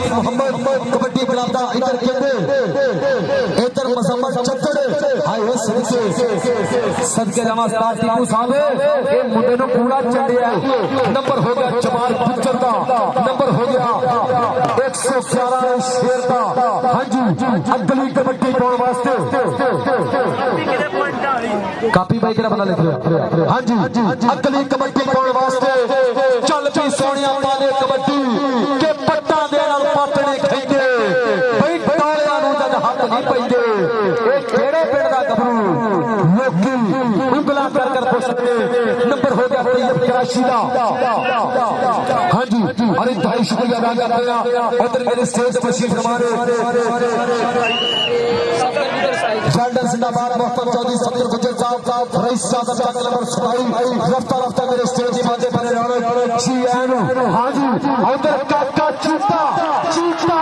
Sameer Mohammad kabaddi club का इधर केंद्र इधर मसम्मत चक्कर हाय हो सदके जमा स्टार टीपू साहब ये मुंडे नु पूरा चंडिया नंबर हो गया जमाल गुज्जर का नंबर हो गया 111 शेर का हां जी अगली कबड्डी पाने वास्ते कापी भाई केड़ा बंदा लिख रहा हां जी अगली कबड्डी पाने वास्ते चल पी सोनिया पाने कबड्डी के पट्टा दे नाल पाटने खैंदे भाई तालियां नु जद हाथ नहीं पैंदे ए केड़े पिंड दा गबरू लोकी उंगला कर पुछते नंबर हो गया तैयब कराची दा हां जी अरे भाई शुक्रिया अदा करते हैं उधर मेरे स्टेज पर शीफ हमारे जल्दन जिंदाबाद मोहम्मद चौधरी समीर गुज्जर साहब रईस साहब का नंबर 27 रफ्ता रफ्ता मेरे स्टेज के माथे पर जी एन हां जी उधर काका चीता चीता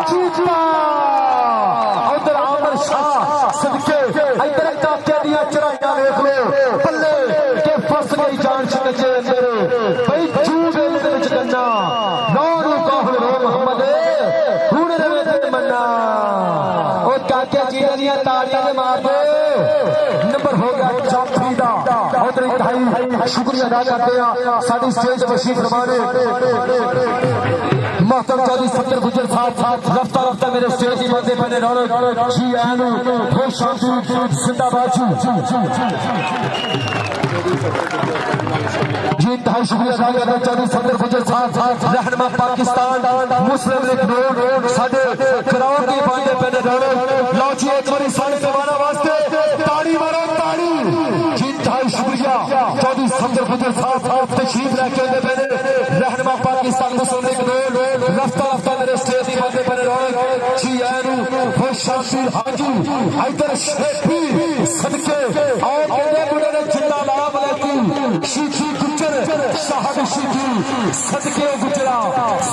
चीता उधर आमर शाह सदके इधर काके दियां चढ़ाइयां देख लो बल्ले के फस गई जान छके अंदर भाई जूबे दे विच गन्ना नौरू काहल रो मोहम्मद हुन रवे ते मन्ना ओ काके जी दियां तालियां दे मार दे नंबर हो गया जाफरी दा उधर भाई शुक्रिया अदा करते हैं साडी स्टेज पर शीफ फरमाने मोहतरम चौधरी समीर गुज्जर साहब रफ्ता रफ्ता मेरे स्टेज की मध्य बने रौनक जी आन खुश शांति जिंदाबाद जी इंतहाई शुक्रिया अदा करते हैं चौधरी समीर गुज्जर साहब रहनुमा पाकिस्तान मुस्लिम लीग नून साडे ग्राउंड की बांधे बने रौनक लो जी एक बारी सारे जमाना वास्ते ताड़ी मारो ताड़ी जी इंतहाई शुक्रिया चौधरी समीर गुज्जर साहब तशरीफ लेके आए बने रहनुमा पाकिस्तान मुस्लिम लीग नून रफ्ता रफ्ता मेरे स्टेज की बातें बने रौनक जी आनू खुश शांति हाजी इधर शेखी सदके और केड़े बुढ़े ने जिंदा लाभ लेकी शीखी गुज्जर साहब शीखी सदके गुजरा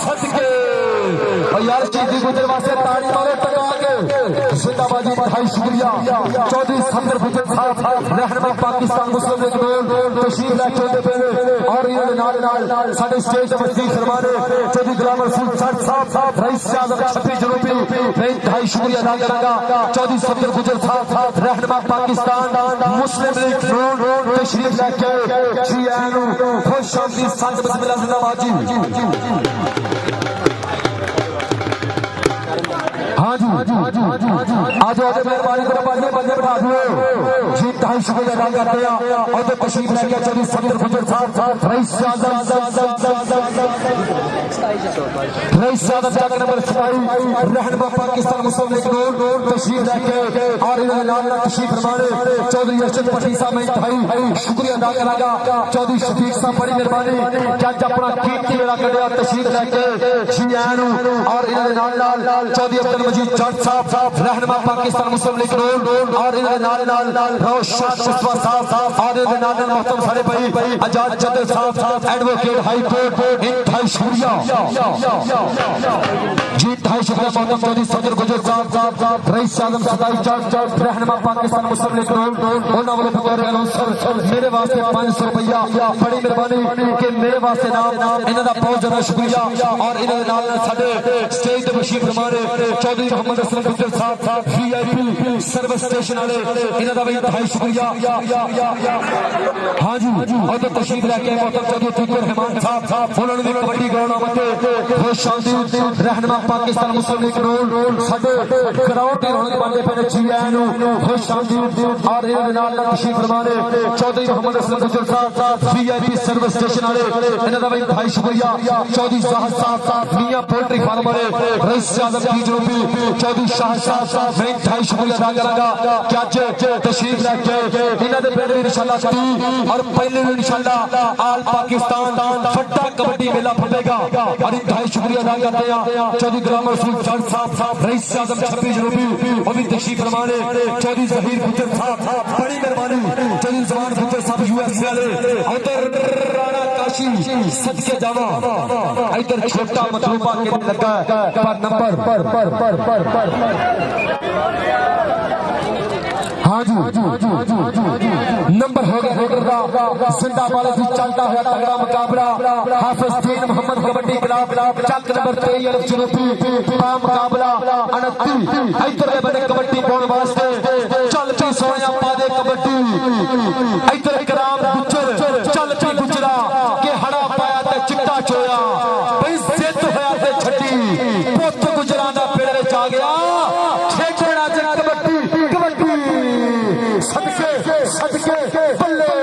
सदके और यार शीखी गुजर वास्ते ताड़ी मारो टका के जिंदाबाद भाई शुक्रिया चौधरी समीर गुज्जर साहब रहनुमा पाकिस्तान मुस्लिम लीग नून तशरीफ लेके आए बने और ये नाल नाल साडे स्टेज पर वजीर फरमाने चौधरी गुलाम रसूल साहब रईस साहब 26 जनवरी मैं इंतहाई शुक्रिया अदा करूंगा चौधरी समीर गुज्जर साहब रहनुमा पाकिस्तान मुस्लिम लीग नून तशरीफ लेके जी आनू खुश शांति संत बिस्मिल्लाह जिंदाबाद जी हाँ जी आज मेहरबानी करो बंदे बिठा दो जी इंतहाई शुक्रिया अदा करते हैं और तशरीफ लेके चौधरी समीर गुज्जर साहब रईस साहब नंबर 27 रहनुमा पाकिस्तान मुस्लिम लीग नून तशरीफ लेके और इन्होंने नाल तशरीफ फरमाने चौधरी अर्शद पट्टी साहब मैं इंतहाई शुक्रिया अदा करूंगा चौधरी शफीक साहब बड़ी मेहरबानी कि आज अपना कीमती वेला कढ़िया तशरीफ लेके जी आनू और इन्होंने नाल चौधरी अब्दुल मजीद जट साहब रहनुमा पाकिस्तान मुस्लिम लीग नून और इन्होंने नाल रोशाद मुस्तफा साहब और इन्होंने नाल मोहतरम सारे भाई आजाद चंद्र साहब एडवोकेट हाई कोर्ट इंतहाई शुक्रिया जी इंतहाई शुक्रिया मोहतरम चौधरी समीर गुज्जर साहब रईस आजम 27 रहनुमा पाकिस्तान मुस्लिम लीग नून उन्होंने वालों बतौर अनाउंसर मेरे वास्ते 500 रुपया बड़ी मेहरबानी कि मेरे वास्ते नाम इन्हों का बहुत ज्यादा शुक्रिया और इन्होंने नाल साडे स्टेज ते तशरीफ फरमाने चौधरी मोहम्मद असलम गुज्जर साहब VIP सर्विस स्टेशन वाले इन्हों का भी इंतहाई शुक्रिया हाँ जी और तो तशरीफ लेके मोहतरम चौधरी अतीकुर रहमान साहब उन्होंने भी कबड्डी ग्राउंड आते खुश शांति रहनुमा पाकिस्तान मुस्लिम लीग नून साडे ग्राउंड की रौनक बनते पे जी आनू खुश शांति और इन्होंने नाल तशरीफ फरमाने चौधरी मोहम्मद असलम गुज्जर साहब VIP सर्विस स्टेशन वाले इन्हों का भी इंतहाई शुक्रिया चौधरी शाह साहब मियां पोल्ट्री फार्म वाले रईस आजम की जनूबी चौधरी शाह साहब मैं इंतहाई शुक्रिया अदा करूंगा कि आज तशरीफ लेके इन्हों के पिंड इंशाल्लाह 30 और पहले इंशाल्लाह आल पाकिस्तान फट्टा कबड्डी मेला फटेगा और इंतहाई शुक्रिया अदा करते हैं चौधरी गुलाम रसूल जट साहब रईस आजम 26 जनवरी और भी तशरीफ फरमाने चौधरी जहीर गुज्जर साहब बड़ी मेहरबानी चौधरी जमान गुज्जर साहब USA वाले उधर राणा काशी सदके जावा इधर छोटा मतलूबा के लगा पर नंबर हाँ जी नंबर हो गया रेडर का जिंदाबाद भी चलता है तगड़ा मुकाबला हाफिज दीन मोहम्मद कबड्डी क्लब चक नंबर 23 चुनौती का मुकाबला 29 इधर के बने कबड्डी पाने वास्ते चल पी सोया पादे कबड्डी इधर कराम गुजर चल पी गुजरा के हड़ा पाया ते चिट्टा चोया भाई जिद होया ते छड्डी पुੱਤ गुजरा दा पेड़ विच आ गया खेचड़ा च कबड्डी कबड्डी सदके बल्ले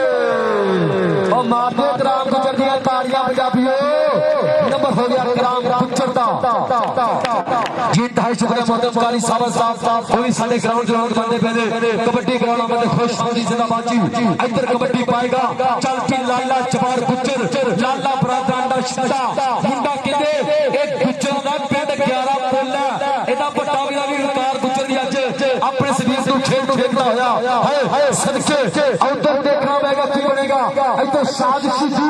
और मारदे कराम गुजर दिया ताड़ियां पंजाबियों नंबर हो गया कराम गुजर दा जी 250 रुपए मोहतरम कारी साहब कोई साडे ग्राउंड जरूर बनते पहले कबड्डी ग्राउंड में खुश होनी जिंदाबाद जी इधर कबड्डी पाएगा चल पी लाला जबार गुजर लाला बरादरां दा शिता मुंडा कहंदे एक गुजर दा पिंड 11 पुल है एदा ਵੱਡਾ ਵੀਰਾ ਵੀ ਰਕਾਰ ਗੁਜਰ ਦੀ ਅੱਜ अपने शरीर को खेल खेलता होया हाय सदके उधर देखना पड़ेगा की बनेगा इधर साजिश जी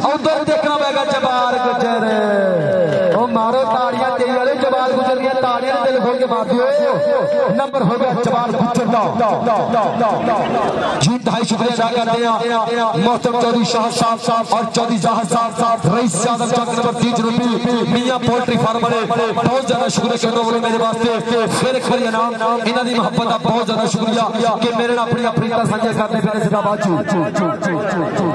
उधर देखना पड़ेगा जबार गुजर ओ मारो ताड़ियां तेरी वाले जबार गुजर की ताड़ियां दिल खोल के मार दियो नंबर हो गया जबार गुजर दा जी 250 शुक्रिया अदा करते हैं मोहतरम चौधरी शाह साहब और चौधरी जहां साहब रईस आदम चक नंबर 30 रुपए मियां पोल्ट्री फार्म वाले बहुत ज्यादा शुक्रिया करने वाले मेरे वास्ते फिर खरी नाम इन्हां दी मोहब्बत का बहुत ज्यादा शुक्रिया कि मेरे अपनी प्रीता साझे करने पे जिंदाबाद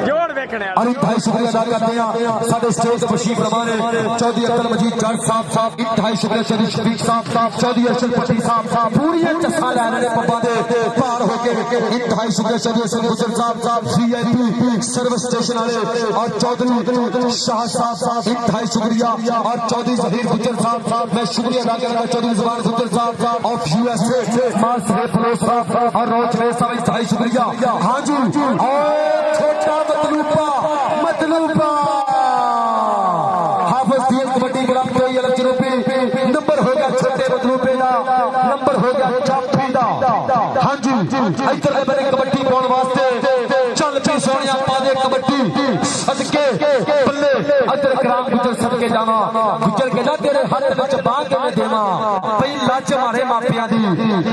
जोड़ देखने अरे भाई शुक्रिया अदा करते हैं साडे स्टेज तशरीफ फरमाने चौधरी अब्दुल मजीद जट साहब इंतहाई शुक्रिया चौधरी शफीक साहब चौधरी अर्शद पट्टी साहब पूरी चस्सा लैने ने पब्बा दे पार होके इंतहाई शुक्रिया चौधरी अर्शद गुजर साहब वीआईपी सर्विस स्टेशन वाले और चौधरी शाह साहब इंतहाई शुक्रिया और चौधरी जहीर गुजर साहब मैं शुक्रिया अदा करूंगा चौधरी जुबान गुजर साहब ऑफ यूएसए और रोज साहब शुक्रिया हाँ जी और छोटा मतलूबा हाफिज दीन कबड्डी ग्राम कोई अलग रुपये नंबर हो गया छोटे मतलूबे का नंबर हो गया चापी का हाँ जी इधर के बने कबड्डी पाने वास्ते चल पी सोनिया पादे कबड्डी सदके बल्ले इधर कराम गुजर सदके जावा गुजर के ना तेरे हाथ विच बांह के मैं देवा भाई लाच मारे मापिया दी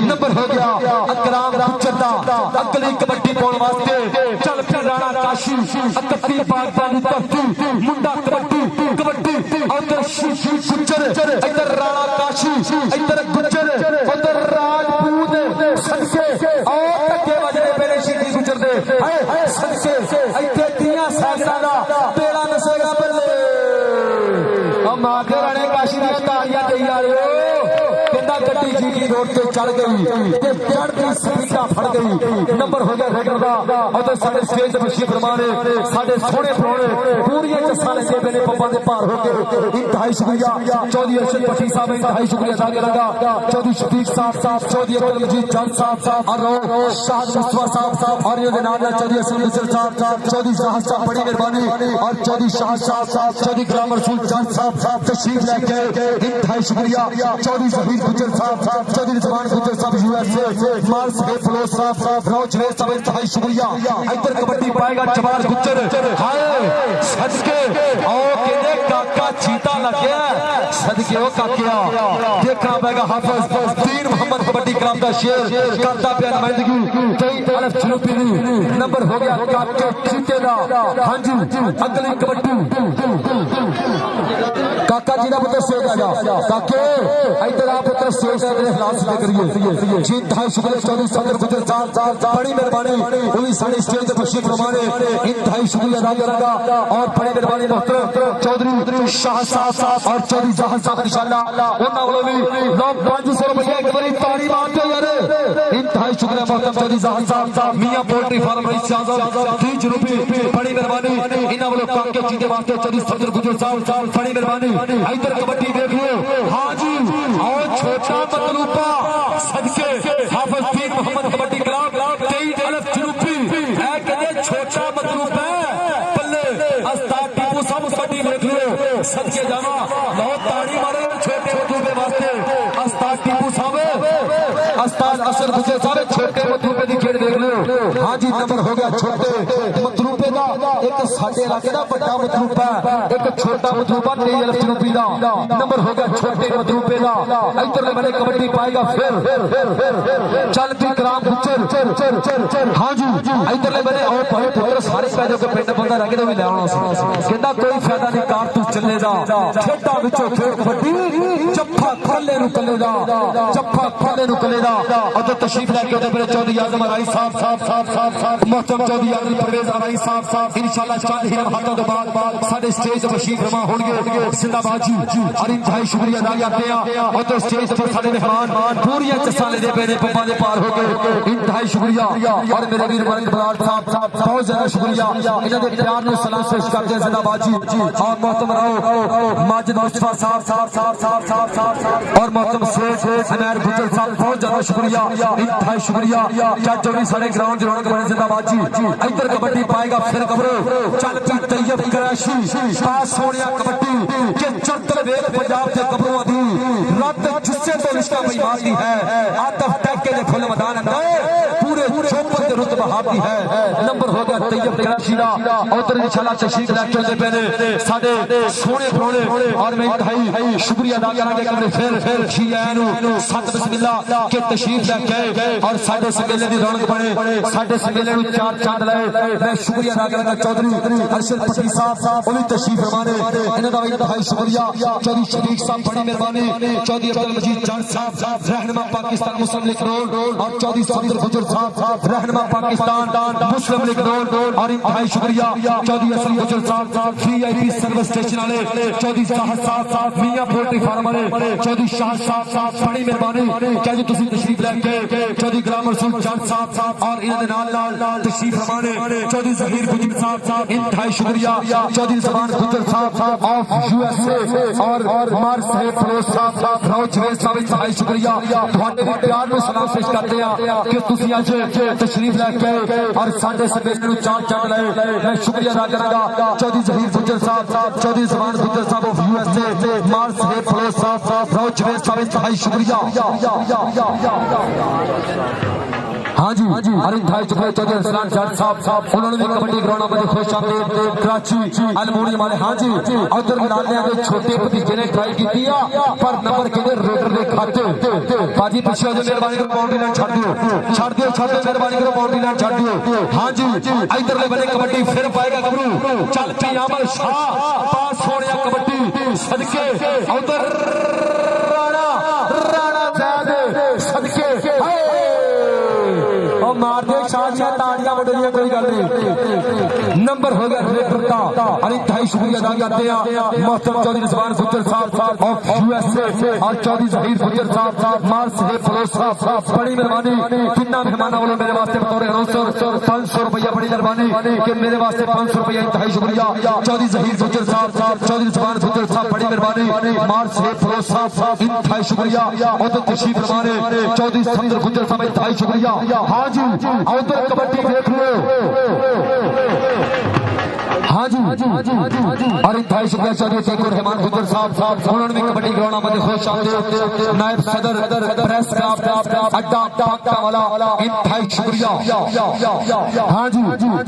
नंबर हो गया अकराम गुजर दा अगली कबड्डी पाने वास्ते चल पी राणा काशी 31 पाकिस्तान की धरती मुंडा कबड्डी उधर गुजर इधर राणा काशी इधर गुजर उधर राजपूत सदके और धक्के बजने पहले शिकी गुजर दे सदके इतने तियां सागरा दा पेड़ा नसेगा बल्ले और माथे राणे काशी दी ताड़ियां दे यारो कहंदा गड्डी जी रोड ते चढ़ गई ते चढ़ गई स्पीडा फड़ गई नंबर हो गया रेडर दा उधर साडे स्टेज ते बशीर फरमाने साडे सोहणे प्रोणे पूरी चस्सा लगे पहले पब्बा दे पार होके इंतहाई शुक्रिया चौधरी अर्शद पट्टी साहब इंतहाई शुक्रिया अदा करूंगा चौधरी शफीक साहब चौधरी अब्दुल मजीद जट साहब और शाह मुस्तफा साहब और ये नाम चौधरी असल मिसर साहब चौधरी शाह साहब बड़ी मेहरबानी और चौधरी शाह साहब चौधरी गुलाम रसूल जट साहब तशरीफ लेके इंतहाई शुक्रिया चौधरी जहीर गुजर साहब चौधरी जमान गुजर साहब यूएसए माल साहब फलोज साहब रोज साहब इंतहाई शुक्रिया इधर कबड्डी पाएगा जवार गुजर हाय सदके ओ कहने काका चीता लग गया सदके ओ काकिया देखना पड़ेगा हाफिज दीन मोहम्मद कबड्डी क्लब का शेर करता पे नुमाइंदगी कई अलफ चुनौती नंबर हो गया काके चीते दा हां जी अगली कबड्डी काका जी का पुत्र स्टेज आ जा काके इधर आप पुत्र स्टेज के खिलाफ से करिए जी 250 शुक्रिया चौधरी सदर गुजर साहब बड़ी मेहरबानी पूरी सारी स्टेज पे बशीर फरमाने इंतहाई शुक्रिया अदा करूंगा और बड़ी मेहरबानी मोहतरम चौधरी शाह साहब और चौधरी जहां साहब इंशाल्लाह उन्हां वालों भी लोग 500 रुपए एक बारी ताड़ी मारते यार इंतहाई शुक्रिया मोहतरम चौधरी जहां साहब मियां पोल्ट्री फार्म रईस आजम 30 रुपए बड़ी मेहरबानी इन्हां वालों काके जी के वास्ते चौधरी सदर गुजर साहब बड़ी मेहरबानी इधर कबड्डी देख लो हाँ जी और छोटा मतलूबा सदके हाफिज दीन मोहम्मद कबड्डी क्लब 23 अलफ चुनौती है कहते छोटा मतलूबा बल्ले अस्ताद टीपू साहब कबड्डी देख लो सदके जावा बहुत ताड़ी मारो छोटे मतलूबे वास्ते अस्ताद टीपू साहब अस्ताद असर गुजर साहब छोटे मतलूबे की खेल देख लो हाँ जी नंबर हो गया छोटे मतलूबे का एक साडे इलाके दा बड़ा मतलूबा एक छोटा मतलूबा 23 रुपए दा नंबर हो गया छोटे मतलूबे दा इधरले बने कबड्डी पाएगा फिर चल भी ग्राम गुजर हां जी इधरले बने और भाई पुत्र सारे पैदे के पिंड बंदा रह के भी ले आना सी कहंदा कोई फायदा नहीं कारतूस चलेगा खेडा विचों खेड कबड्डी जफ्फा खोले नु कलेदा जफ्फा खोले नु कलेदा और तशरीफ लेके ओदे मेरे चौधरी आजम राई साहब मोहतरम चौधरी आजम परवेज राई साहब इंशाल्लाह चंद ही लम्हातों के बाद साडे स्टेज ते तशरीफ फरमा होंगे जिंदाबाद जी और इंतहाई शुक्रिया अदा करते हैं और तो स्टेज पर साडे मेहमान पूरी चस्सा ले दे पे पप्पा दे पार हो गए इंतहाई शुक्रिया और मेरे वीर मलिक बराड़ साहब बहुत ज्यादा शुक्रिया इन्हां दे प्यार नु सलाम पेश करते हैं जिंदाबाद जी और मोहतरम राव माजिद मुस्तफा साहब और मोहतरम शेख अनैर गुजर साहब बहुत ज्यादा शुक्रिया इंतहाई शुक्रिया चाचो भी सारे ग्राउंड रौनक बने जिंदाबाद जी इधर कबड्डी पाएगा फिर कबरो चल पी तैयब कराशी पास सोनिया कबड्डी के चंतल वेल पंजाब के कबरों दी रत जिससे तो रिश्ता बेईमानी है आतफ टैग के फुल मैदान अंदर पूरे चौपर के रुतबा हावी है नंबर हो गया तैयब कराशी दा उधर इंशाल्लाह तशरीफ लेके आते पहले साडे सोने प्रोने और मैं इंतहाई शुक्रिया अदा करांगे कि फिर शियानु सत बिस्मिल्लाह के तशरीफ लेके और साडे सम्मेलन दी रौनक बने साडे सम्मेलन नु चार चांद लाए मैं शुक्रिया अदा करांगा चौधरी अरशद पट्टी साहब वो भी तशरीफ फरमाने इन्हां दा इंतहाई शुक्रिया चौधरी शफीक साहब बड़ी मेहरबानी चौधरी अब्दुल मजीद जान साहब रहनुमा पाकिस्तान मुस्लिम लीग रोड और चौधरी सफदर गुजर साहब रहनुमा पाकिस्तान मुस्लिम लीग रोड और इंतहाई शुक्रिया चौधरी असलम गुजर साहब वीआईपी सर्विस स्टेशन वाले चौधरी साहब साहब मियां पोल्ट्री फार्म वाले चौधरी शाह साहब बड़ी मेहरबानी क्या जी तुसी तशरीफ लेके चौधरी गुलाम रसूल जान साहब और इन्हां दे नाल तशरीफ फरमाने चौधरी जहीर गुजर साहब इंतहाई शुक्रिया चौधरी जमान गुजर साहब ऑफ यूएसए और मार साहब फरोज साहब राउत जवेद साहब इंतहाई शुक्रिया तुहाडे भी प्यार नु सलाम पेश करते हैं कि तुसी आज तशरीफ लेके और साडे सम्मेलन नु चार चांद लाए मैं शुक्रिया अदा करांगा चौधरी जहीर गुजर साहब चौधरी जमान गुजर साहब ऑफ यूएसए मार साहब फरोज साहब राउत जवेद साहब इंतहाई शुक्रिया हाँ जी और इंतहाई शुक्रिया चौधरी हसनान जाट साहब उन्होंने भी कबड्डी ग्राउंड में खुश आमदीद कराची अलमोड़ी वाले हाँ जी उधर नालियां के छोटे भतीजे ने ट्राई की पर नंबर के रेडर दे खाते बाजी पीछे जो मेहरबानी करो बाउंड्री लाइन छाड़ दियो मेहरबानी करो बाउंड्री लाइन छाड़ दियो हाँ जी इधर ले बने कबड्डी फिर पाएगा गबरू चल पी अमर शाह पास होने कबड्डी सदके उधर राणा जैद सदके मार दे शादियां ताड़ियां बड़ियां कोई गल नहीं नंबर हो गया रेडर का और इंतहाई शुक्रिया अदा करते हैं मोहतरम चौधरी रिजवान गुजर साहब ऑफ यूएसए और चौधरी जहीर गुजर साहब मार साहब फरोज साहब बड़ी मेहरबानी कितना मेहमानों वालों मेरे वास्ते बतौर अनाउंसर 500 रुपया बड़ी मेहरबानी कि मेरे वास्ते 500 रुपया इंतहाई शुक्रिया चौधरी जहीर गुजर साहब चौधरी रिजवान गुजर साहब बड़ी मेहरबानी मार साहब फरोज साहब इंतहाई शुक्रिया और तो तशरीफ फरमाने चौधरी सफदर गुजर साहब इंतहाई शुक्रिया हाँ जी उधर कबड्डी देख लो हाँ जी और इंतहाई शुक्रिया चौधरी शेखुर रहमान गुजर साहब उन्होंने भी कबड्डी ग्राउंड में खुश आमदीद नायब सदर प्रेस क्लब अड्डा पाका वाला इंतहाई शुक्रिया हाँ जी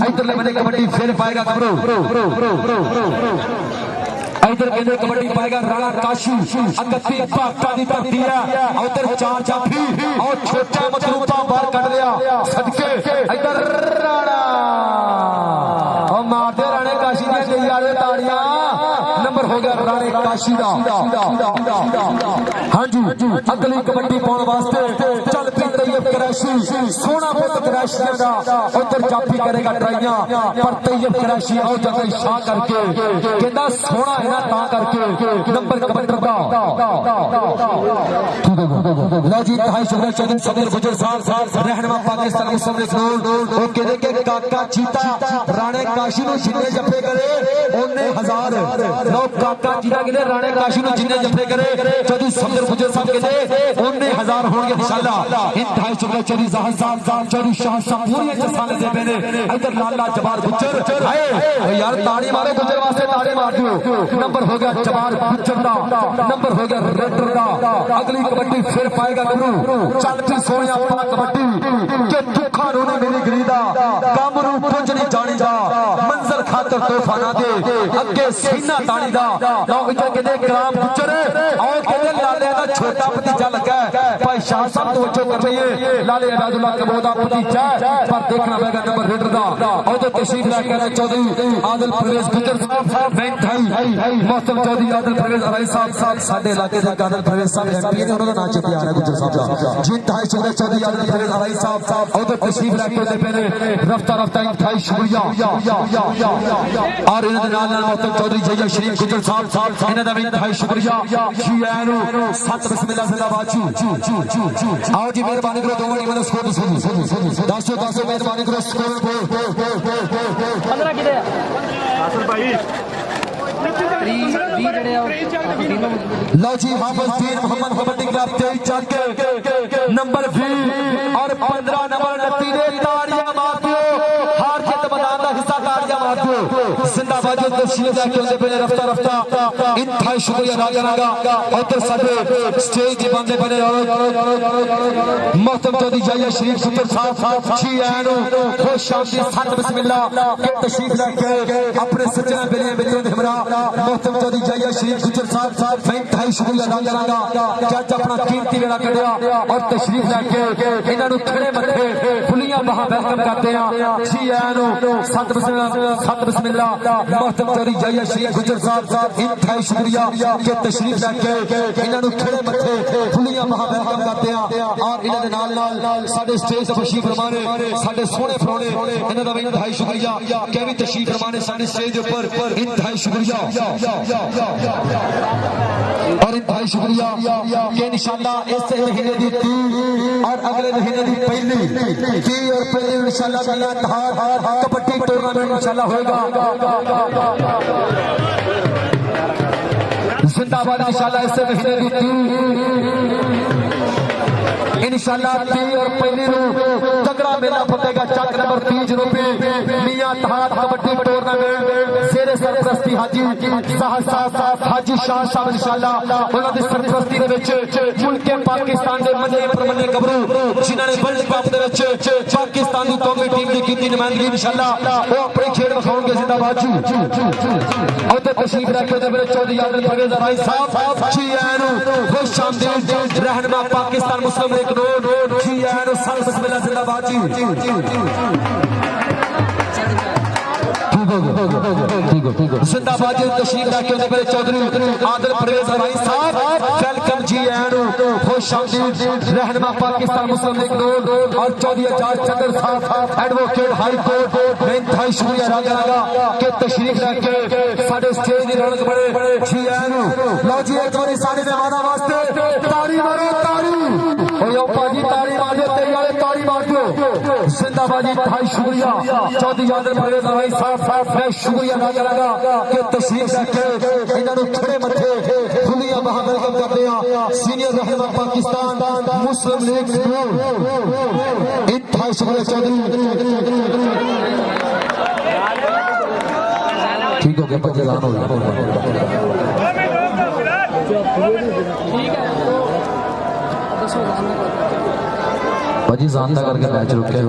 इधर ले बने कबड्डी फिर पाएगा कबरो इधर केंद्र कबड्डी पाएगा राणा काशी अगत्ती पाका दी धरती है उधर चार जाफी और छोटा मतलूबा बाहर कट लिया सदके इधर राणा और मारते राणे काशी ने गई यारे ताड़ियां नंबर हो गया राणे काशी दा हाँ जी अगली कबड्डी पाने वास्ते चल पी तैयब कराशी सोना पुत कराशियां दा उधर जाफी करेगा ट्राइयां पर तैयब कराशी और जगह शाह करके कहंदा सोना है ना ता करके नंबर कबड्डी का लो जी इंतहाई शुक्रिया चौधरी सफदर गुजर साहब रहनुमा पाकिस्तान मुस्लिम लीग रोड ओ कहदे के काका चीता राणे काशी नु जिन्ने जफे करे ओने हजार लो काका चीता कहदे राणे काशी नु जिन्ने जफे करे चौधरी सफदर गुजर साहब कहदे ओने हजार होंगे इंशाल्लाह इंतहाई शुक्रिया चौधरी जहां साहब चौधरी शाह साहब पूरी जसाने दे बेने इधर लाला जबार गुजर हाय यार ताड़ी मारो गुजर वास्ते ताड़ी मार दियो नंबर हो गया जबार गुजर दा नंबर हो गया रेडर दा अगली कबड्डी फिर पाएगा गुरु चलती सोनिया पा कबड्डी के दुखा रोने मेरी गरीदा काम रू पुंज नहीं जानी जा मंजर खातर तोहफाना दे अगे सीना तानी दा लो इथे कहते कराम गुजर और कहते लाले दा छोटा भतीजा लगा भाई शाह साहब तवज्जो कर रही है लाले अबादुल्लाह कबो दा भतीजा पर देखना पड़ेगा नंबर रेडर दा और तो तशरीफ ला के चौधरी आदिल परवेज गुजर साहब बैंक भाई मोहतरम चौधरी आदिल परवेज अराई साहब साडे इलाके दे आदिल परवेज साहब एमपी ने उन्होंने नाच पे आ रहा गुजर साहब जी ढाई चौधरी आदिल परवेज अराई साहब और तो तशरीफ ला के पहले रफ्ता रफ्ता इंतहाई शुक्रिया और इन्होंने नाल नाल मोहतरम चौधरी जया शरीफ गुजर साहब इन्होंने दा भी इंतहाई शुक्रिया जी आनो सत बिस्मिल्लाह जिंदाबाद आओ जी मेहरबानी करो दोवां टीमां दा स्कोर दसो मेहरबानी करो स्कोर 15 किते हासिल भाई लो जी हाफिज दीन मोहम्मद कबड्डी क्लब 23 चल के नंबर 20 और 15 नंबर 29 ने ताड़ियां मार दो हार जीत मैदान का हिस्सा ताड़ियां मार दो जिंदाबाद जो तशरीफ लेके आंदे पे रफ्ता इंतहाई शुक्रिया अदा करांगा और तो साडे स्टेज ते बंदे बने मोहतरम चौधरी जया शरीफ गुजर साहब जी आनो खुश शांति सत बिस्मिल्लाह के तशरीफ लेके अपने सज्जन बेलियां बेलियां दे हमरा मोहतरम चौधरी जया शरीफ गुजर साहब इंतहाई शुक्रिया अदा करांगा जज अपना कीमती वेला कढिया और तशरीफ लेके इन्हां नु खड़े मथे खुलियां बाहां वेलकम करते हैं जी आनो सत बिस्मिल्लाह मोहतरम चौधरी जया शरीफ गुजर साहब इंतहाई शुक्रिया के तशरीफ लेके इन्हां नु खड़े मथे खुलियां बाहां वेलकम करते हैं और इन्हां दे नाल साडे स्टेज ते तशरीफ फरमाने साडे सोहणे फरोने इन्हां दा भी इंतहाई शुक्रिया के भी तशरीफ फरमाने साडे स्टेज दे ऊपर इंतहाई शुक्रिया और इंतहाई शुक्रिया के इंशाअल्लाह इस महीने दी 30 और अगले महीने दी पहली 30 और पहले इंशाअल्लाह मियां धार कबड्डी टूर्नामेंट इंशाअल्लाह होगा जिंदाबाद इंशाअल्लाह इस महीने दी 30 इंशाअल्लाह 30 और पहली तगड़ा मेला फतेगा चक नंबर 30 रुपए मियां धार कबड्डी टूर्नामेंट सेरे सरपरस्ती हाजी हाजी शाह साहब इंशाअल्लाह उन्हां दी सरपरस्ती दे विच मुल्क पाकिस्तान दे मन्ने परमन्ने गबरू जिन्हां ने वर्ल्ड कप दे विच पाकिस्तान दी कौमी टीम दी कीती नुमाइंदगी इंशाअल्लाह वो अपनी खेल विखाउणगे जिंदाबाद और ते तशरीफ रखे ते मेरे चौधरी आदिल परवेज अराई साहब जी आनो खुश आमदीद रहनुमा पाकिस्तान मुस्लिम लीग रोड जी आनो सत बिस्मिल्लाह जिंदाबाद जिंदाबाद तशरीफ लेके आने मेरे चौधरी आदिल परवेज अराई साहब वेलकम जी आनो खुश आमदीद रहनुमा पाकिस्तान मुस्लिम लीग रोड और चौधरी आजाद चंद्र साहब एडवोकेट हाई कोर्ट मैं इंतहाई शुक्रिया अदा करांगा कि तशरीफ लेके साडे स्टेज दी रौनक बड़े जी आनो लो जी एक बारी साडे मेहमानां वास्ते ताड़ी मारो ताड़ी ओ यो पाजी ताड़ी मारो तेरी वाले ताड़ी मार दो जिंदाबाद इंतहाई शुक्रिया चौधरी आदिल परवेज अराई साहब मैं शुक्रिया अदा करांगा कि तशरीफ लेके इन्हां नु खड़े मथे खुलियां बाहां वेलकम करदे हां सीनियर रहनुमा पाकिस्तान मुस्लिम लीग इंतहाई शुक्रिया चौधरी ठीक हो गया पंजे लान हो गया भाजी जानता करके मैच रुके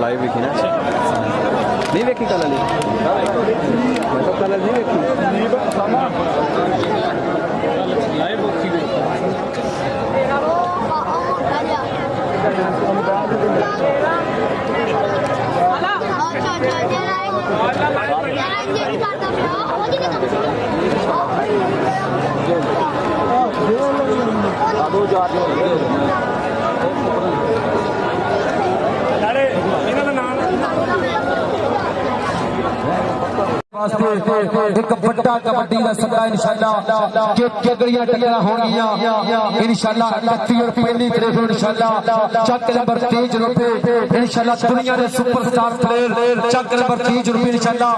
लाइव देखी ना नहीं देखी कल मैं तो कल नहीं देखी लाइव देखी एक बड़ा कबड्डी का सट्टा इंशाल्लाह के केगड़ियां टकरा होंगियां इंशाल्लाह 31 और पहली तारीख को इंशाल्लाह चक नंबर 30 रुपए इंशाल्लाह दुनिया के सुपरस्टार प्लेयर चक नंबर 30 रुपए इंशाल्लाह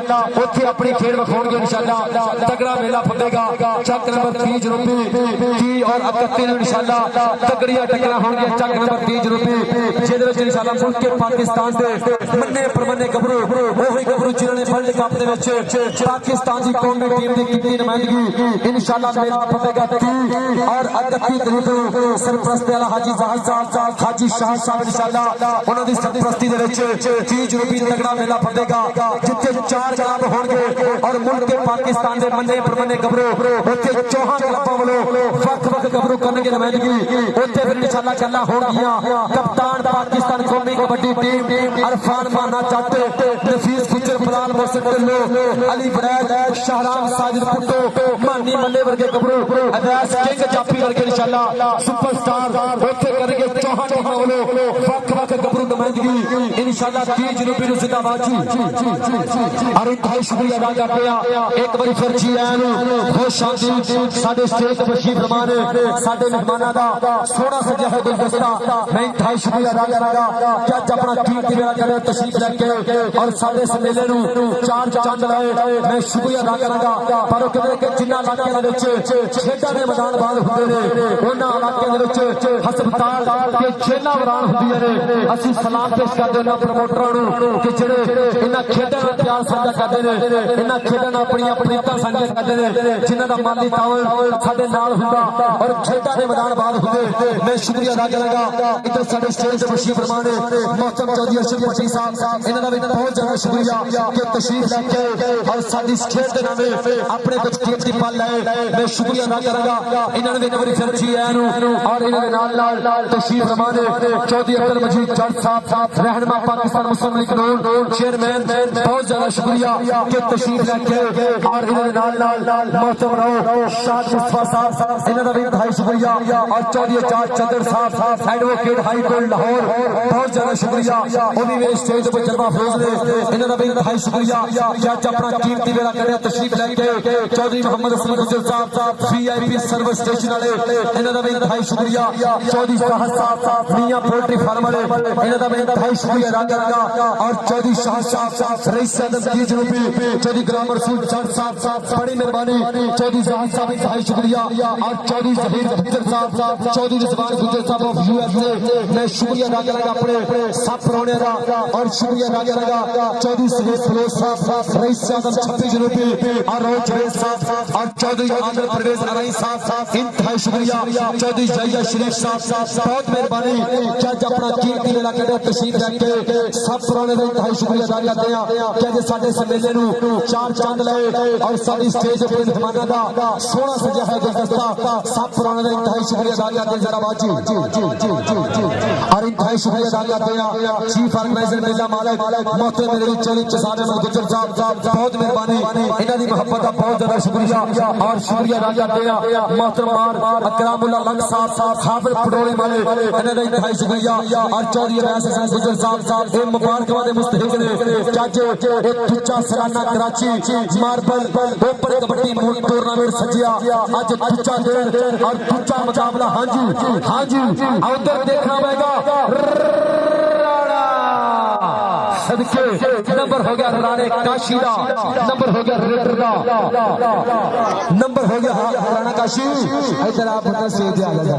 ओथे अपनी खेल विखाउणगे इंशाल्लाह तगड़ा मेला फटेगा चक नंबर 30 रुपए 30 और 31 इंशाल्लाह तगड़ियां टकरा होंगे चक नंबर 30 रुपए जिहदे विच इंशाल्लाह मुल्क के पाकिस्तान दे मन्ने परमन्ने गबरू ओही गबरू जिन्हां ने वर्ल्ड कप दे विच पाकिस्तान की कौमी टीम की की नुमाइंदगी इंशाल्लाह मेला फटेगा 30 और 31 तारीख को सरपरस्त आला हाजी जहाज साहब हाजी शाह साहब इंशाल्लाह उन्हां दी सरपरस्ती दे विच 30 रुपए तगड़ा मेला फटेगा जिथे 4 जनाब होंगे और मुल्क के पाकिस्तान के मन्ने परमन्ने गबरू उथे चौहां क्लबां वालों वख-वख गबरू करनगे नुमाइंदगी उथे फिर इंशाल्लाह गल्लां होणगियां कप्तान पाकिस्तान कौमी कबड्डी टीम अरफान माना जट नफीस गुजर फलाल मोहसिन ढिल्लो अली फरैद शहराम साजिद पुट्टो मानी मल्ले वर्गे गबरू अवैस किंग जाफी वर्गे इंशाल्लाह सुपरस्टार ओथे करके चौहां चौहां वालों वख-वख गबरू नुमाइंदगी इंशाल्लाह 30 रुपए नु जिंदाबाद जी और इंतहाई शुक्रिया अदा करते हैं एक बारी फिर जी आए खुश आमदीद साडे स्टेज ते तशरीफ फरमान साडे मेहमानां दा सोहना सजा है गुलदस्ता मैं इंतहाई शुक्रिया अदा करांगा कि अज अपना कीमती वेला करे तशरीफ लेके और साडे इस मेले नु चार चंद लाए मैं शुक्रिया अदा करांगा पर कहते कि जिन्ना इलाके दे विच खेडां दे मैदान बाल हुंदे ने उन्हां इलाके दे विच हस्पताल ते जेलां वरान हुंदियां ने असीं सलाम पेश करदे उन्हां प्रमोटरां नूं कि जिहड़े इन्हां खेडां नाल प्यार साझा करदे ने इन्हां खेडां नाल अपणियां प्रीतां साझा करदे ने जिन्हां दा माली तावन साडे नाल हुंदा और खेडां दे मैदान बाल हुंदे मैं शुक्रिया अदा करांगा इधर साडे स्टेज ते तशरीफ फरमान मोहतरम चौधरी अर्शद पट्टी साहब इन्हां दा भी बहुत ज्यादा शुक्रिया कि तशरीफ लेके और साडी खेल दे नामे अपने कुछ कीमती पल लाए मैं शुक्रिया अदा करांगा इन्हां ने एक बारी फिर जी आए और इन्हां दे नाल तशरीफ फरमान चौधरी अब्दुल मजीद जट साहब रहनुमा पाकिस्तान मुस्लिम लीग नून चेयरमैन बहुत ज्यादा शुक्रिया कि तशरीफ लेके और इन्हां दे नाल मोहतरम शाद मुस्तफा साहब इन्हां दा भी इंतहाई शुक्रिया और चौधरी आजाद चंदर साहब एडवोकेट हाई कोर्ट लाहौर बहुत ज्यादा शुक्रिया वो भी मेरे स्टेज पर जलवा फरोज ने इन्हां दा भी इंतहाई शुक्रिया कि अज अपना कीमती वेला करे तशरीफ लेके चौधरी मोहम्मद असलम गुजर साहब VIP सर्विस स्टेशन वाले इन्हां दा भी इंतहाई शुक्रिया चौधरी शाह साहब मियां पोल्ट्री फार्म वाले इन्हां दा भी इंतहाई शुक्रिया अदा करांगा और चौधरी शाह साहब रईस आदम 30 रुपए चौधरी गुलाम रसूल जट साहब बड़ी मेहरबानी चौधरी जहाज साहब इंतहाई शुक्रिया और चौधरी जहीर गुजर साहब चौधरी रिजवान गुजर साहब ऑफ USA मैं शुक्रिया अदा करांगा अपने सब प्रोने दा और शुक्रिया अदा करांगा चौधरी सहीद फिरोज साहब रईस आदम 26 रुपए और रोज जवेद साहब और चौधरी आदम परवेज अराई साहब इंतहाई शुक्रिया चौधरी जहिया शरीफ साहब बहुत मेहरबानी कि अज अपना कीमती वेला कड़े तशरीफ लेके सब प्रोने दा इंतहाई शुक्रिया अदा करते हैं कि अज साडे इस मेले नूं चार चंद लाए और साडी स्टेज ते मेहमानां दा सोहना सजा है गुलदस्ता सब प्रोने दा इंतहाई शुक्रिया अदा करते हैं जिंदाबाद जी और इंतहाई शुक्रिया अदा करते हैं चीफ ऑर्गेनाइजर मेला मालिक मोहतरम मेरे चौधरी चसाद अहमद गुजर साहब बहुत मेहरबानी इन्हां दी मोहब्बत दा बहुत ज्यादा शुक्रिया और शुक्रिया अदा करते हैं मोहतरम अकरामुल्लाह लंग साहब हाफिज पटोले वाले इन्हां दा इंतहाई शुक्रिया और चौधरी अवैस हसन गुजर साहब ए मुबारकबाद दे मुस्तहिक ने जज एक टुच्चा सराना Karachi marble open kabaddi tournament सजिया आज टुच्चा दिन और टुच्चा मुकाबला हां जी उधर देखना पड़ेगा सदके नंबर हो गया राणे काशी दा नंबर हो गया रेडर दा नंबर हो गया राणा काशी इधर आप पुत्र स्टेज आ जा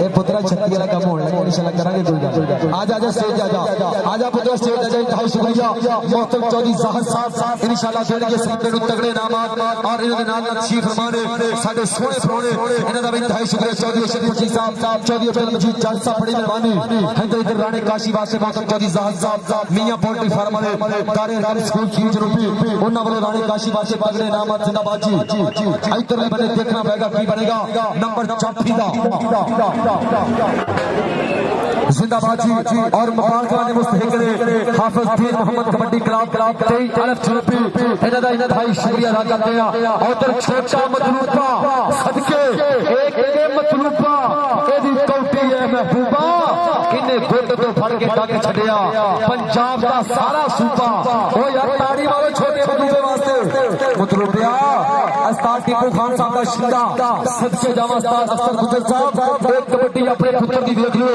ए पुत्रा छत्ती वाला काम होने लगा इंशाल्लाह करांगे कोई आजा स्टेज आजा पुत्र स्टेज आजा इंतहाई शुक्रिया मोहतरम चौधरी जहाज साहब इंशाल्लाह देंगे सबके नु तगड़े इनामात और इन्हां दे नाल तशरीफ फरमाने साडे सोहणे प्रोने इन्हां दा भी इंतहाई शुक्रिया चौधरी अर्शद पट्टी साहब चौधरी अब्दुल मजीद जट साहब बड़ी मेहरबानी इधर राणे काशी वास्ते मोहतरम चौधरी जहाज साहब मियां पोल्ट्री फार्म वाले दारे राम स्कूल 30 रुपए उन्हां वालों राणे काशी वास्ते तगड़े इनामात जिंदाबाद जी इधर भी बने देखना पड़ेगा की बनेगा नंबर चौथी दा जिंदाबाद जी और मुबारकबाद मुस्तहिक ने हाफिज पीर मोहम्मद कबड्डी क्लब 23 अलफ रुपए इन्हां दा इंतहाई शुक्रिया अदा करते हैं और छोटा मतलूबा सदके एक मतलूबा एदी कौटी है महबूबा इन्हें गुट तो फड़ के डक छड़िया पंजाब का सारा सूबा ओ यार ताड़ी वाले छोटे बंदे वास्ते मुतलूबिया उस्ताद टीपू खान साहब का शिंदा सदके जावा उस्ताद अफसर गुजर साहब एक कबड्डी अपने पुत्र दी देख लो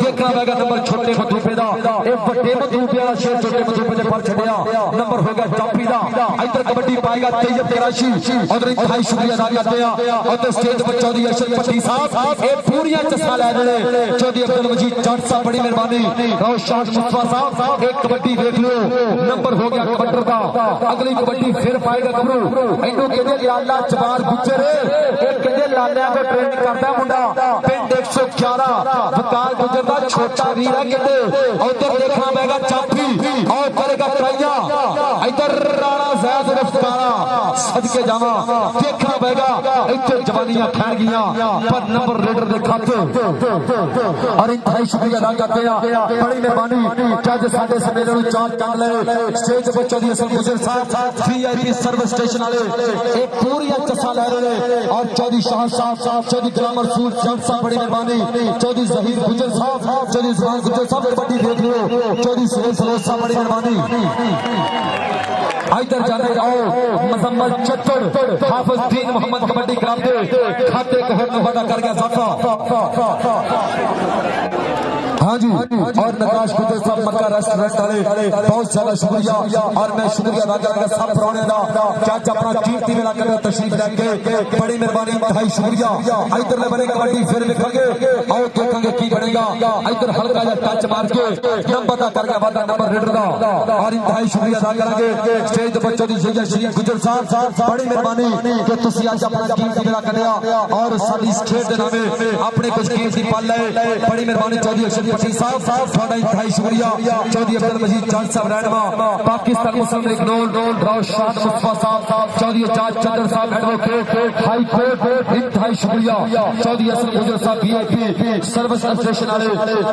देखना होगा नंबर छोटे मतलूबे दा एक बड़े मतलूबे दा शेर छोटे मतलूबे ने पर छड़िया नंबर होगा चापी दा इधर कबड्डी पाएगा तैयब कराची और इंतहाई शुक्रिया अदा करते हैं और स्टेज पर चौधरी अरशद पट्टी साहब ये पूरी चस्का ले रहे चौधरी अब्दुल मजीद जट साहब बड़ी मेहरबानी रोशाद मुस्तफा साहब एक कबड्डी देख लो नंबर हो गया कबड्डर का अगली कबड्डी फिर पाएगा गबरू इन्हों कहते लाला चबार गुजर एक कहते लालिया को ट्रेनिंग करता मुंडा पिंड 111 वकाल गुजर का छोटा वीर है कहते उधर देखना पड़ेगा चापी और करेगा कराइया इधर राणा जैद रफ्तारा सदके जावा देखना पड़ेगा इतने जवानियां खैर गया पर नंबर रेडर दे खाते और इंतहाई शुक्रिया अदा करते हैं बड़ी मेहरबानी जज साडे सम्मेलन ਨੂੰ चार चांद ले स्टेज पर चौधरी असल गुजर साहब वीआईपी सर्विस स्टेशन वाले एक पूरी चस्सा ले रहे और चौधरी शाह साहब चौधरी ग्रामर सूर जट साहब बड़ी मेहरबानी चौधरी जहीर गुजर साहब चौधरी जुबान गुजर साहब कबड्डी देख लो चौधरी सुरेश सरोज साहब बड़ी मेहरबानी इधर जाने आओ मजम्मल चत्तर हाफिज दीन मोहम्मद कबड्डी ग्राम दे खाते को वादा कर गया साफा हाँ जी और नकाश गुजर साहब मक्का रेस्टोरेंट वाले बहुत ज्यादा शुक्रिया और मैं शुक्रिया अदा करूंगा सब पुराने का जज अपना कीर्ति मेला कर तशरीफ लेके बड़ी मेहरबानी इंतहाई शुक्रिया इधर ले बने कबड्डी फिर लिखेंगे और देखेंगे की बनेगा इधर हल्का जा टच मार के नंबर दा कर गया वादा नंबर रेडर दा और इंतहाई शुक्रिया अदा करेंगे स्टेज पर चौधरी जैजा श्री गुजर साहब बड़ी मेहरबानी कि तुसी आज अपना कीर्ति मेला करया और साडी इस खेल दे नामे अपने कुछ कीर्ति पाल ले बड़ी मेहरबानी चौधरी अरशद पट्टी साहब थोड़ा इंतहाई शुक्रिया चौधरी अब्दुल मजीद जान साहब रहनुमा पाकिस्तान मुस्लिम लीग नोल रोशाद मुस्तफा साहब चौधरी आजाद चंद्र साहब एडवोकेट हाई कोर्ट इंतहाई शुक्रिया चौधरी असल गुजर साहब वीआईपी सर्विस स्टेशन वाले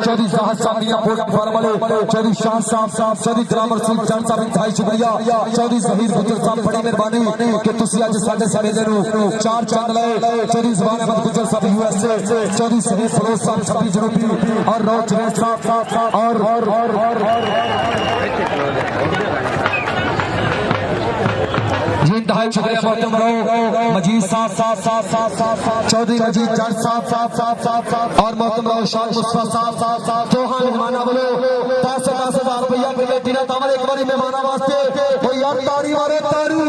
चौधरी जाहद साहब मियां पोर्ट फार्म वाले चौधरी शाह साहब चौधरी ग्रामर सूर जान साहब इंतहाई शुक्रिया चौधरी जहीर गुजर साहब बड़ी मेहरबानी कि तुसी आज साडे समेले नु चार चांद लाए चौधरी जुबान अहमद गुजर साहब यूएसए चौधरी सहीर फरोज साहब 26 जनवरी और रोज साहब और इंतहाई शुक्रिया मोहतरम रहो मजीद साहब चौधरी मजीद जट साहब और मोहतरम रहो शाह मुस्तफा साहब चौहान मेहमाना बोलो 10,000 रुपया कमेटी ने तावल एक बारी मेहमाना वास्ते वो यार ताड़ी मारे तारू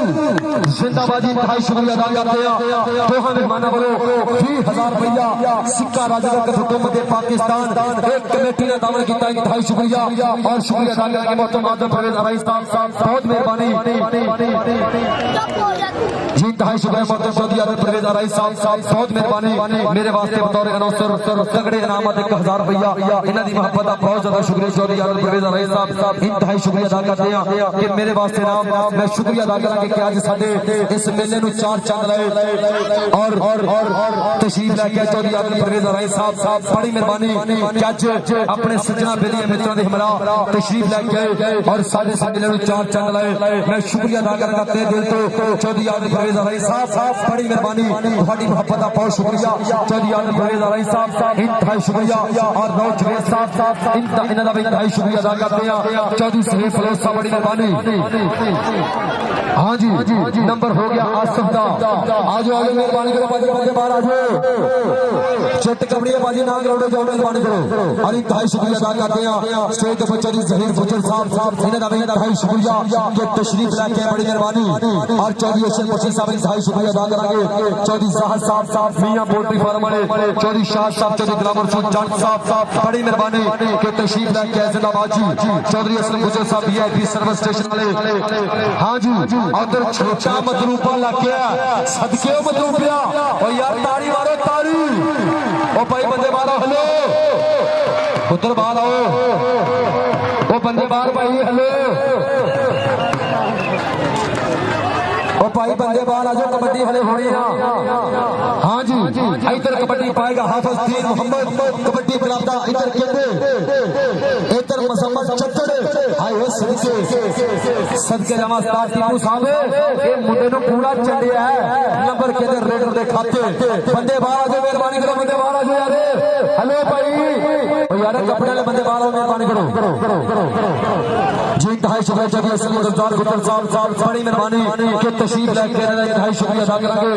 जिंदाबाद इंतहाई शुक्रिया अदा करते हैं चौहान मेहमाना बोलो 20,000 रुपया सिक्का राजा का हुकूमत पाकिस्तान एक कमेटी ने तावल किया इंतहाई शुक्रिया और शुक्रिया अदा करेंगे मोहतरम आदम परवेज अरई साहब बहुत मेहरबानी जी इंतहाई शुक्रिया मोहतरम चौधरी आदम परवेज अरई साहब बहुत मेहरबानी मेरे वास्ते बतौर अनाउंसर तगड़े इनामत 1,000 रुपया इन्हां दी मोहब्बत दा बहुत ज्यादा शुक्रिया चौधरी आदम परवेज अरई साहब इंतहाई शुक्रिया अदा करते हैं कि मेरे वास्ते नाम मैं शुक्रिया अदा करांगे कि आज साडे इस मेले नु चार चांद लाए और तशरीफ लेके चौधरी आदम परवेज अरई साहब बड़ी मेहरबानी कि आज अपने सज्जना बेलियां मित्रों दे हमरा तशरीफ लेके और साडे नु चार चांद लाए मैं शुक्रिया अदा करांगा ते दिल तो चौधरी आदम परवेज अरई साहब बड़ी मेहरबानी ਤੁਹਾਡੀ ਮੁਹੱਬਤ ਦਾ ਬਹੁਤ ਸ਼ੁਕਰੀਆ ਚੌਧਰੀ ਆਦਮ परवेज अरई साहब इंतहाई शुक्रिया और नौ जवेद साहब इन्हां दा भी इंतहाई शुक्रिया अदा करते हैं चौधरी सहीर फरोज साहब बड़ी मेहरबानी हाँ जी नंबर हो गया आसिफ दा आजो मेहरबानी करो बाजी बाहर आजो चिट कबड़ी बाजी ना करो जो मेहरबानी करो और इंतहाई शुक्रिया अदा करते हैं स्टेज पर चौधरी जहीर गुजर साहब इन्हां दा भी इंतहाई शुक्रिया कि तशरीफ लेके बड़ी मेहरबानी और चौधरी अरशद पट्टी साहब इंतहाई शुक्रिया अदा करेंगे चौधरी जाहद साहब मियां पोल्ट्री फार्म वाले चौधरी शाह साहब चौधरी ग्रामर सूर जट साहब बड़ी मेहरबानी कि तशरीफ लेके जिंदाबाद जी चौधरी असल गुजर साहब वीआईपी सर्विस स्टेशन वाले हाँ जी उधर छोटा मदरूपा लग गया सदके मदरूपिया और यार ताड़ी मारो ताड़ी ओ भाई बंदे मारो हेलो उधर बाहर आओ ओ बंदे बाहर भाई हेलो ओ भाई बंदे बाहर आ जाओ कबड्डी हले होनी है हाँ जी इधर कबड्डी पाएगा हाफिज दीन मोहम्मद कबड्डी क्लब दा इधर कहते इधर मसम्मत चक्कर हाय हो सदके जावा उस्ताद टीपू साहब ए मुंडे नु पूरा चंडिया है नंबर के रेडर दे खाते बंदे बाहर जो मेहरबानी करो बंदे बाहर जो यार हेलो भाई ओ यार कपड़े वाले बंदे बाहर मेहरबानी करो जी 250 शुक्रिया जगह असली रमजान गुजर साहब बड़ी मेहरबानी के तशरीफ लेके 250 शुक्रिया अदा करेंगे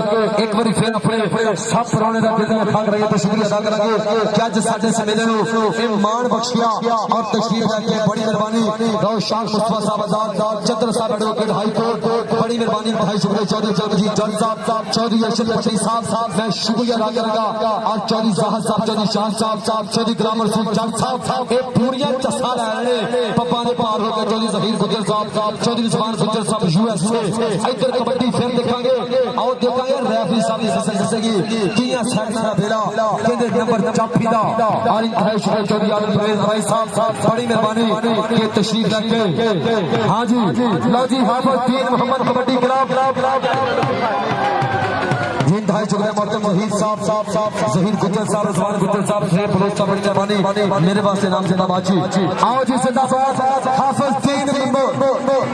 एक बार फिर अपने सब पुराने दा दिल में खाक रही तो शुक्रिया अदा करेंगे कि आज साडे सम्मेलन नु ए मान बख्शिया और तशरीफ लेके बड़ी मेहरबानी रोशान मुस्तफा साहब आजाद चंद्र साहब एडवोकेट हाई कोर्ट बड़ी मेहरबानी 250 शुक्रिया चौधरी चौधरी जज साहब चौधरी अरशद पटरी साहब मैं शुक्रिया अदा करूंगा और चौधरी जाहद साहब चौधरी शाह साहब चौधरी ग्रामर सिंह जज साहब ये पूरियां चसा लाने पप्पा ने पार हो गए चौधरी जहीर गुजर साहब चौधरी जुबान गुजर साहब यूएसए इधर कबड्डी फिर देखेंगे और देखेंगे रेफरी साहब की ससगी किया सेकंड का बेड़ा केंद्र नंबर चापी दा और 250 शुक्रिया चौधरी आलम भाई साहब बड़ी मेहरबानी के तशरीफ लेके हां जी लो जी हाफिज दीन मोहम्मद कबड्डी क्लब जी 250 शुक्रिया मोहतरम जहीर साहब जहीर गुजर साहब जुबान गुजर साहब शेर फरोज साहब बड़ी मेहरबानी मेरे वास्ते नाम जिंदाबाद जी आओ जी जिंदाबाद हाफिज दीन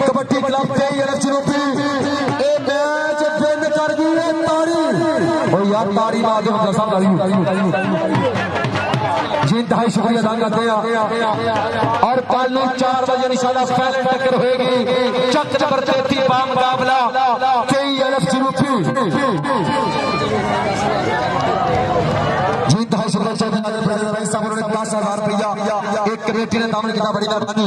कबड्डी क्लब के चुनौती ए मैच विन कर गई है ताड़ी ओ यार ताड़ी मार दो साहब जी 250 शुक्रिया अदा करते हैं और कल 4 बजे इंशाल्लाह फाइनल टक्कर होगी चक नंबर 33 बा मुकाबला KLF चुनौती जी 250 शुक्रिया चौधरी भाई साहब ने 10,000 रुपया एक कमेटी ने दामन किया बड़ी मेहरबानी